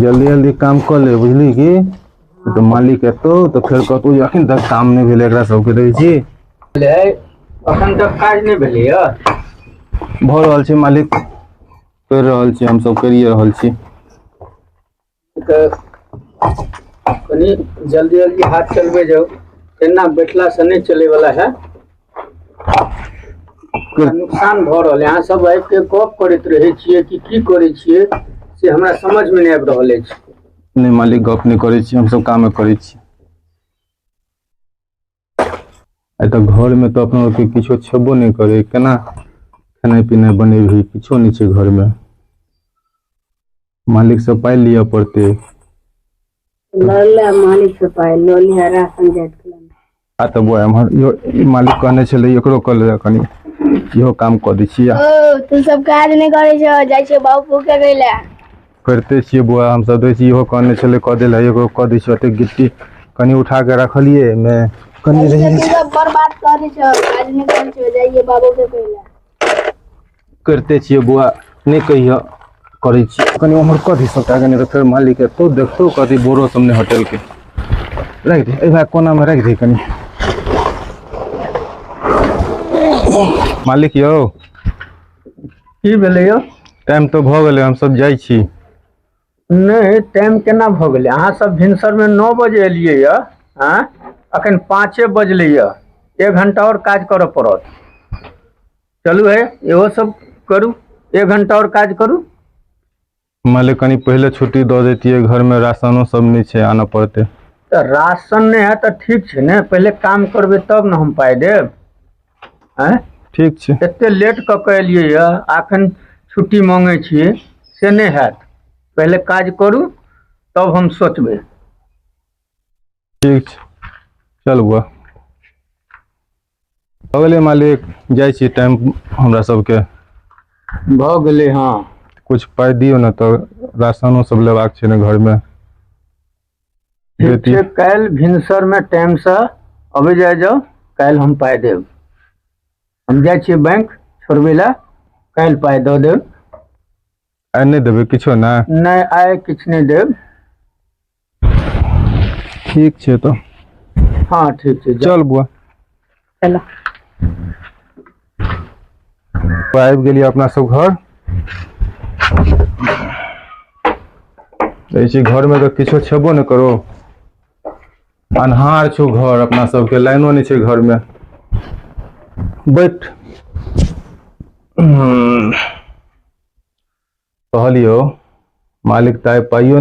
जल्दी जल्दी काम कर ले बुझली कि तो मालिक एतो फिर कहतौ अखन तक काम नहीं भेले एकरा सबके देखै छी अखन तक काज नहीं भेलै य भ रहल छै मालिक कर रहल छी हम सब करिए रहल छी कनी जल्दी जल्दी हाथ चलबे जाओ एना बैठला से नहीं चले वाला है नुकसान भ रहल है अहाँ सब आबि के गप करैत रहे छियै कि की करे छियै से हमरा समझ में नहीं आबि रहल अछि नहीं मालिक गप नहीं करे छी हम सब काम करे छी तो घर में तो अपना के किछो छेबो नहीं करे केना खाना पीना बनेबही किछो नहीं छै घर में मालिक से पाई लिया पड़ते मालिक से पाई लो लिया राशन जात आ तो बुआ हमर मालिक कहने छले एकरो कल कनी इहो काम क दै छियै ओ तू सब काज नहीं करे छ जाय छै बाबू के गइला करते छियै बुआ हम सब दै छी इहो कहने छले क देला एगो क दै छी ओते गिट्टी कनी उठा के रखलिए मैं कनी रही तू सब बर्बाद कर दै छ काज नहीं करे छ जाइए बाबू के गइला करते छियै बुआ नहीं कहियो करे छी कनी हमर कथि सबटा कनी तो फिर मालिक तो देखतो कथि बोरो सामने होटल के रख दे ए भाई कोना में रख दे कनी मालिक यौ की भेलै यौ टाइम तो भ गेलै हम सब जाई छी नहीं टाइम केना भ गेलै अहाँ सब भिनसर में 9 बजे एलियै य हाँ अखन 5 बजलै य 1 घंटा और काज करऽ पड़त चलू है इहो सब करू 1 घंटा और काज करू मालिक कनी पहले छुट्टी दे देतिए घर में राशनो सब नहीं छै आना पड़ते तो राशन नहीं है तो ठीक है ने पहले काम करबे तब न हम पाई देब हैं ठीक छै एते लेट क के एलियै य अखन छुट्टी मांगे छियै से नहीं हैत पहले काज करू तब हम सोचबे ठीक छै चल बुआ हो गेलै मालिक जाई छी टाइम हमरा सबके भ गेलै हाँ कुछ पाई दियो ना तो राशनो सब लेबाक छै ने घर में ठीक छै काल्हि भिनसर में टाइम से अबे जाओ काल्हि हम पाई देब हम जाई छियै बैंक छोड़बे ला काल्हि पाई दऽ देब आइ नहीं देबे किछो ना नहीं आइ किछ नहीं देब ठीक छै तो हाँ ठीक छै चल बुआ चलो आबि गेलिए अपना सब घर ऐसे घर में तो किछो छेबो न करो अन्हार छो घर अपना सबके लाइनो नहीं छै घर में बैठ कहलियो मालिक ताई पाइयो